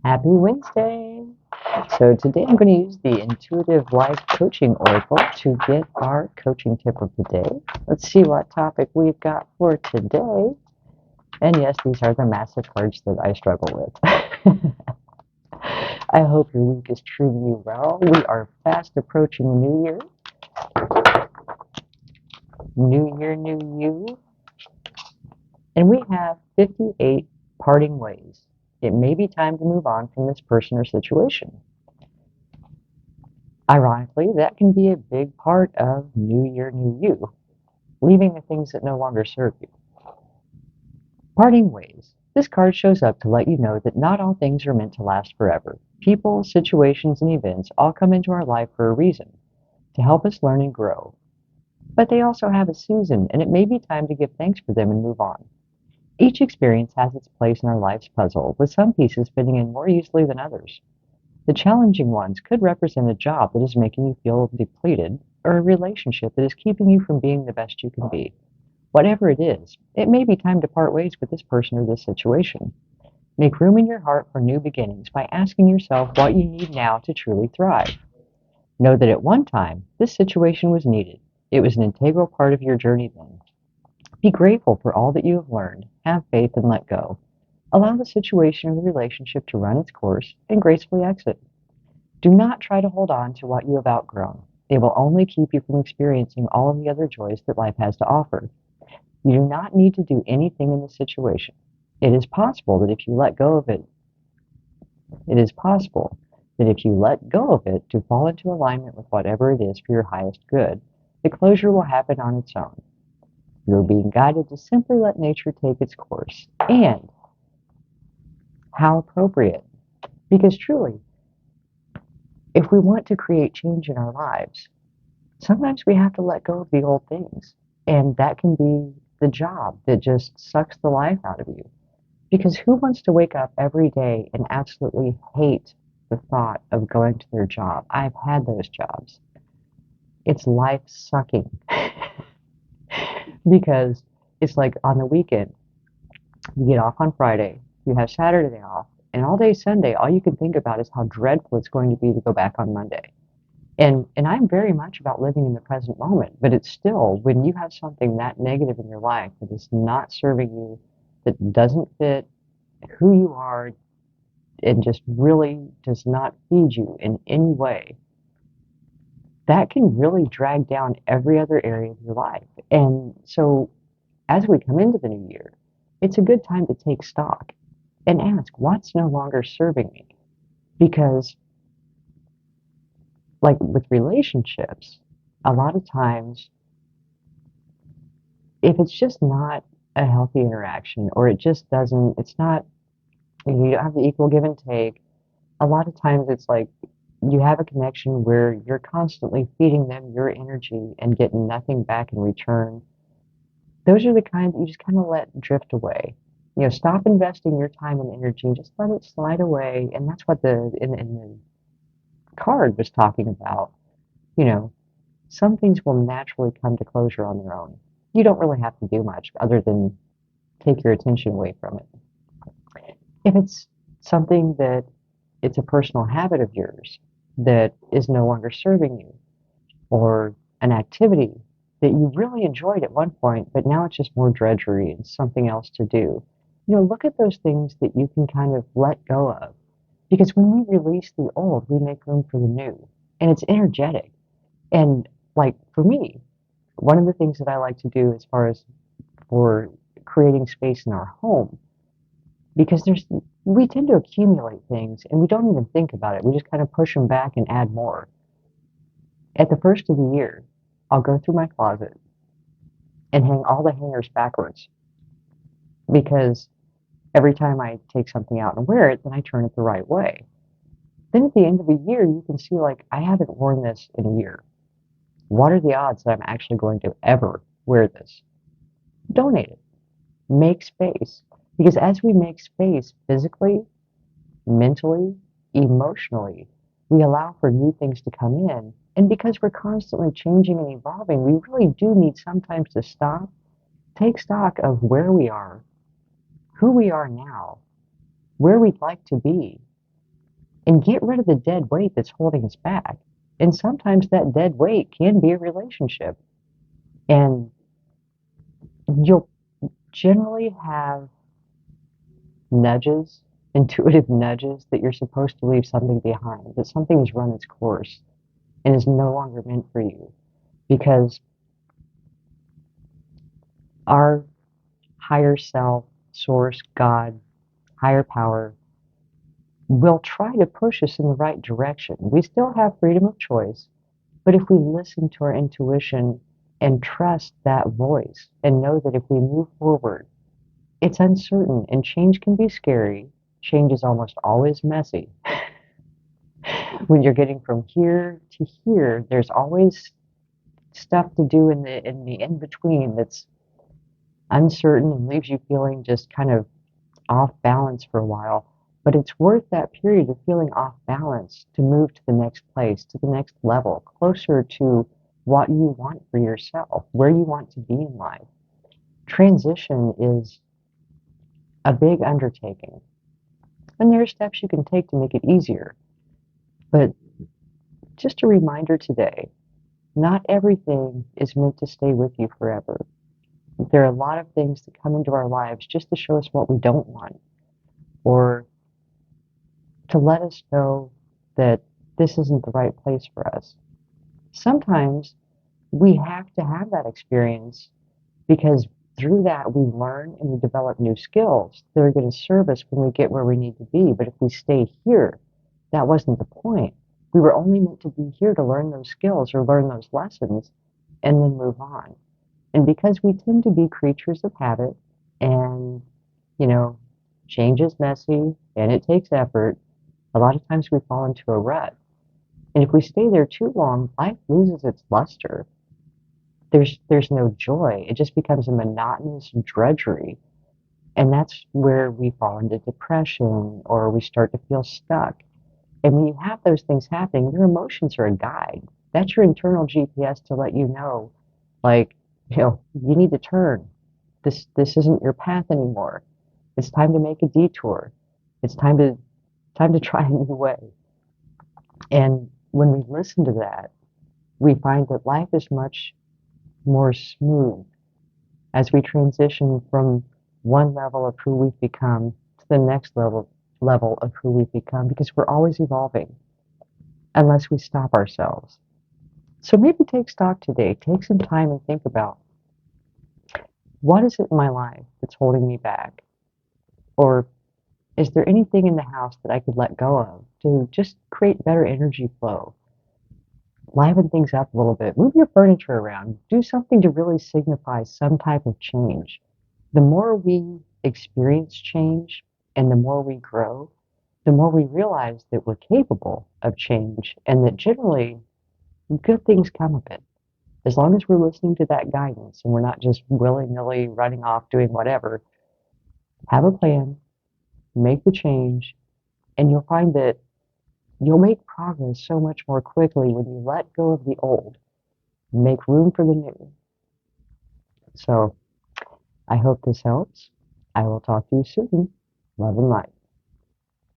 Happy Wednesday! So today I'm going to use the Intuitive Life Coaching Oracle to get our coaching tip of the day. Let's see what topic we've got for today. And yes, these are the massive cards that I struggle with. I hope your week is treating you well. We are fast approaching the new year. New year, new you. And we have 58 parting ways. It may be time to move on from this person or situation. Ironically, that can be a big part of New Year, New You, leaving the things that no longer serve you. Parting ways. This card shows up to let you know that not all things are meant to last forever. People, situations, and events all come into our life for a reason, to help us learn and grow. But they also have a season, and it may be time to give thanks for them and move on. Each experience has its place in our life's puzzle, with some pieces fitting in more easily than others. The challenging ones could represent a job that is making you feel depleted, or a relationship that is keeping you from being the best you can be. Whatever it is, it may be time to part ways with this person or this situation. Make room in your heart for new beginnings by asking yourself what you need now to truly thrive. Know that at one time, this situation was needed. It was an integral part of your journey then. Be grateful for all that you have learned. Have faith and let go. Allow the situation or the relationship to run its course and gracefully exit. Do not try to hold on to what you have outgrown. It will only keep you from experiencing all of the other joys that life has to offer. You do not need to do anything in this situation. It is possible that if you let go of it, to fall into alignment with whatever it is for your highest good, the closure will happen on its own. You're being guided to simply let nature take its course. And how appropriate. Because truly, if we want to create change in our lives, sometimes we have to let go of the old things. And that can be the job that just sucks the life out of you. Because who wants to wake up every day and absolutely hate the thought of going to their job? I've had those jobs. It's life sucking. Because it's like on the weekend, you get off on Friday, you have Saturday off, and all day Sunday, all you can think about is how dreadful it's going to be to go back on Monday. And I'm very much about living in the present moment, but it's still, when you have something that negative in your life that is not serving you, that doesn't fit who you are, and just really does not feed you in any way, that can really drag down every other area of your life. And so as we come into the new year, it's a good time to take stock and ask, what's no longer serving me? Because, like with relationships, a lot of times, if it's just not a healthy interaction, or it just doesn't, it's not, you don't have the equal give and take, a lot of times it's like you have a connection where you're constantly feeding them your energy and getting nothing back in return. Those are the kinds that you just kind of let drift away. Stop investing your time and energy and just let it slide away. And that's what in the card was talking about. Some things will naturally come to closure on their own. You don't really have to do much other than take your attention away from it. If it's something that it's a personal habit of yours that is no longer serving you, or an activity that you really enjoyed at one point, but now it's just more drudgery and something else to do. Look at those things that you can kind of let go of. Because when we release the old, we make room for the new. And it's energetic. And like for me, one of the things that I like to do as far as for creating space in our home, because we tend to accumulate things and we don't even think about it. We just kind of push them back and add more. At the first of the year, I'll go through my closet and hang all the hangers backwards, because every time I take something out and wear it, then I turn it the right way. Then at the end of the year, you can see, like, I haven't worn this in a year. What are the odds that I'm actually going to ever wear this? Donate it. Make space. Because as we make space physically, mentally, emotionally, we allow for new things to come in. And because we're constantly changing and evolving, we really do need sometimes to stop, take stock of where we are, who we are now, where we'd like to be, and get rid of the dead weight that's holding us back. And sometimes that dead weight can be a relationship. And you'll generally have nudges, intuitive nudges, that you're supposed to leave something behind, that something has run its course and is no longer meant for you. Because our higher self, source, God, higher power will try to push us in the right direction. We still have freedom of choice, but if we listen to our intuition and trust that voice and know that if we move forward, it's uncertain and change can be scary. Change is almost always messy. When you're getting from here to here, there's always stuff to do in the in between that's uncertain and leaves you feeling just kind of off balance for a while. But it's worth that period of feeling off balance to move to the next place, to the next level, closer to what you want for yourself, where you want to be in life. Transition is a big undertaking. And there are steps you can take to make it easier. But just a reminder today, not everything is meant to stay with you forever. There are a lot of things that come into our lives just to show us what we don't want, or to let us know that this isn't the right place for us. Sometimes we have to have that experience because through that we learn and we develop new skills that are going to serve us when we get where we need to be. But if we stay here, that wasn't the point. We were only meant to be here to learn those skills or learn those lessons and then move on. And because we tend to be creatures of habit and, you know, change is messy and it takes effort, a lot of times we fall into a rut. And if we stay there too long, life loses its luster. There's no joy. It just becomes a monotonous drudgery. And that's where we fall into depression or we start to feel stuck. And when you have those things happening, your emotions are a guide. That's your internal GPS to let you know, like, you need to turn. This isn't your path anymore. It's time to make a detour. It's time to try a new way. And when we listen to that, we find that life is much more smooth as we transition from one level of who we've become to the next level of who we've become, because we're always evolving unless we stop ourselves. So maybe take stock today. Take some time and think about, what is it in my life that's holding me back? Or is there anything in the house that I could let go of to just create better energy flow? Liven things up a little bit. Move your furniture around. Do something to really signify some type of change. The more we experience change and the more we grow, the more we realize that we're capable of change and that generally good things come of it. As long as we're listening to that guidance and we're not just willy-nilly running off doing whatever, have a plan, make the change, and you'll find that you'll make progress so much more quickly when you let go of the old, make room for the new. So I hope this helps. I will talk to you soon. Love and light.